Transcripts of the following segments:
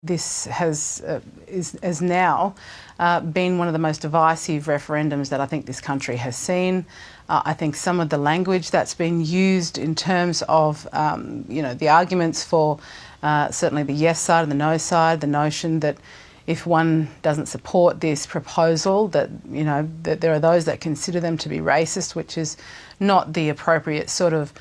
This is now been one of the most divisive referendums that I think this country has seen. I think some of the language that's been used in terms of, the arguments for certainly the yes side and the no side, the notion that if one doesn't support this proposal, that that there are those that consider them to be racist, which is not the appropriate sort of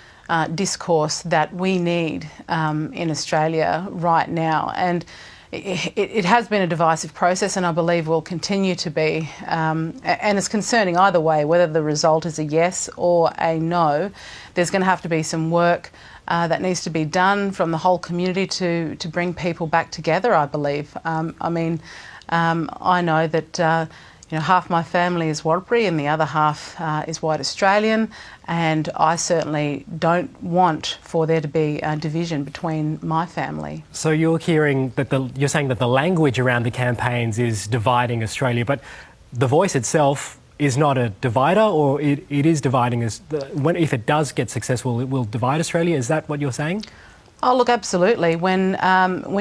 discourse that we need in Australia right now. And it has been a divisive process, and I believe will continue to be. And it's concerning either way, whether the result is a yes or a no. There's going to have to be some work that needs to be done from the whole community to bring people back together, I believe. I know that half my family is Warlpiri and the other half is white Australian, and I certainly don't want for there to be a division between my family. So you're hearing that you're saying that the language around the campaigns is dividing Australia, but the voice itself is not a divider, or it is dividing us. If it does get successful, it will divide Australia. Is that what you're saying? Oh, look, absolutely. When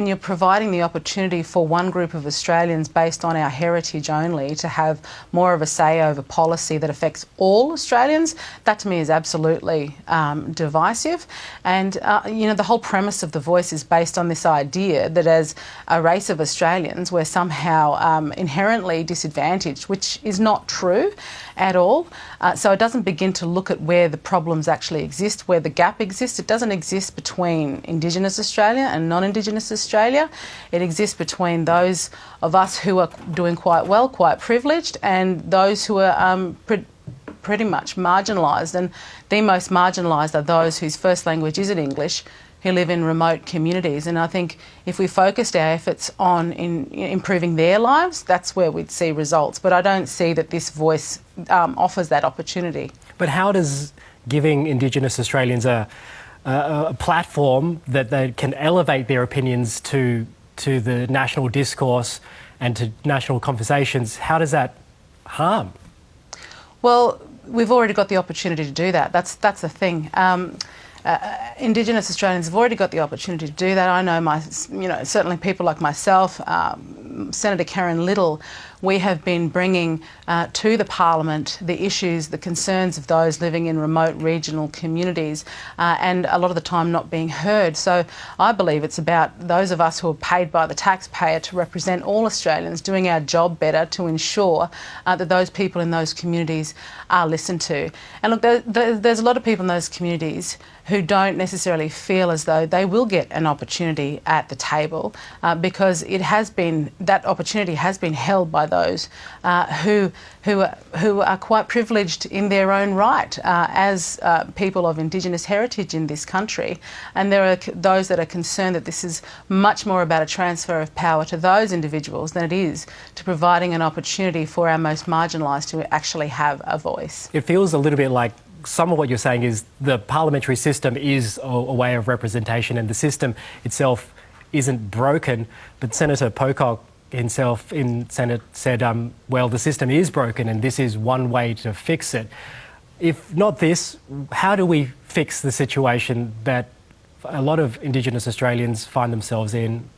you're providing the opportunity for one group of Australians based on our heritage only to have more of a say over policy that affects all Australians, that to me is absolutely divisive. And, the whole premise of The Voice is based on this idea that as a race of Australians, we're somehow inherently disadvantaged, which is not true at all. So it doesn't begin to look at where the problems actually exist, where the gap exists. It doesn't exist between Indigenous Australia and non-Indigenous Australia. It exists between those of us who are doing quite well, quite privileged, and those who are pretty much marginalised. And the most marginalised are those whose first language isn't English, who live in remote communities. And I think if we focused our efforts on improving their lives, that's where we'd see results. But I don't see that this voice offers that opportunity. But how does giving Indigenous Australians a platform that they can elevate their opinions to the national discourse and to national conversations, how does that harm? Well, we've already got the opportunity to do that. That's the thing. Indigenous Australians have already got the opportunity to do that. I know certainly people like myself, Senator Karen Little, we have been bringing to the Parliament the issues, the concerns of those living in remote regional communities, and a lot of the time not being heard. So I believe it's about those of us who are paid by the taxpayer to represent all Australians doing our job better to ensure that those people in those communities are listened to. And look, there's a lot of people in those communities who don't necessarily feel as though they will get an opportunity at the table because that opportunity has been held by those who are quite privileged in their own right as people of Indigenous heritage in this country. And there are those that are concerned that this is much more about a transfer of power to those individuals than it is to providing an opportunity for our most marginalised to actually have a voice. It feels a little bit like some of what you're saying is the parliamentary system is a way of representation and the system itself isn't broken, but Senator Pocock himself in Senate said, well, the system is broken and this is one way to fix it. If not this, how do we fix the situation that a lot of Indigenous Australians find themselves in?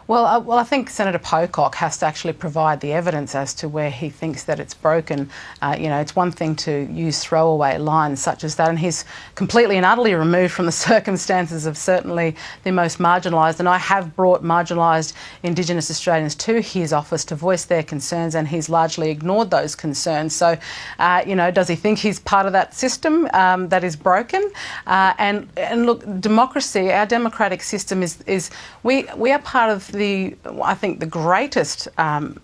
Well, I think Senator Pocock has to actually provide the evidence as to where he thinks that it's broken. It's one thing to use throwaway lines such as that, and he's completely and utterly removed from the circumstances of certainly the most marginalised. And I have brought marginalised Indigenous Australians to his office to voice their concerns, and he's largely ignored those concerns. So, does he think he's part of that system that is broken? And look, democracy, our democratic system we are part of I think the greatest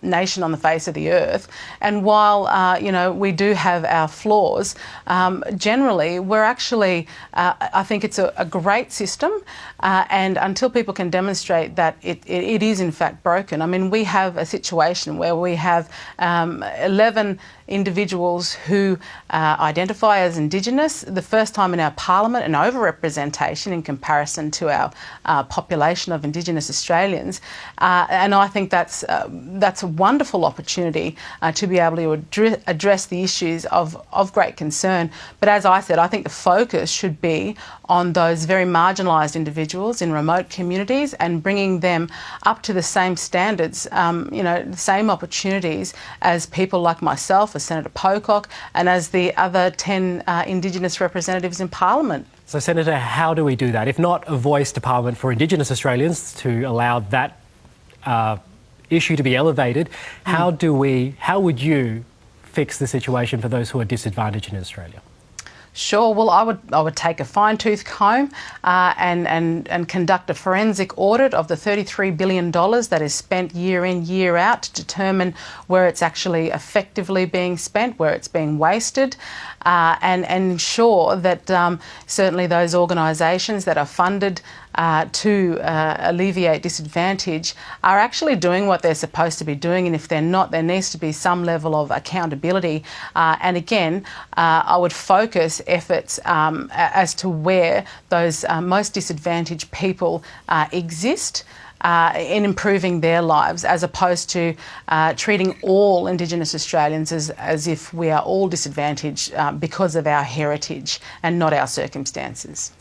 nation on the face of the earth, and while we do have our flaws, generally we're actually I think it's a great system, and until people can demonstrate that it is in fact broken. I mean, we have a situation where we have 11 individuals who identify as Indigenous, the first time in our Parliament, an overrepresentation in comparison to our population of Indigenous Australians. And I think that's a wonderful opportunity to be able to address the issues of great concern. But as I said, I think the focus should be on those very marginalised individuals in remote communities and bringing them up to the same standards, the same opportunities as people like myself, as Senator Pocock, and as the other 10 Indigenous representatives in Parliament. So, Senator, how do we do that? If not a voice to Parliament for Indigenous Australians to allow that issue to be elevated, how would you fix the situation for those who are disadvantaged in Australia? Sure. Well, I would take a fine-tooth comb and conduct a forensic audit of the $33 billion that is spent year in, year out to determine where it's actually effectively being spent, where it's being wasted, and ensure that certainly those organisations that are funded to alleviate disadvantage are actually doing what they're supposed to be doing, and if they're not, there needs to be some level of accountability. And again, I would focus efforts as to where those most disadvantaged people exist, in improving their lives, as opposed to treating all Indigenous Australians as if we are all disadvantaged because of our heritage and not our circumstances.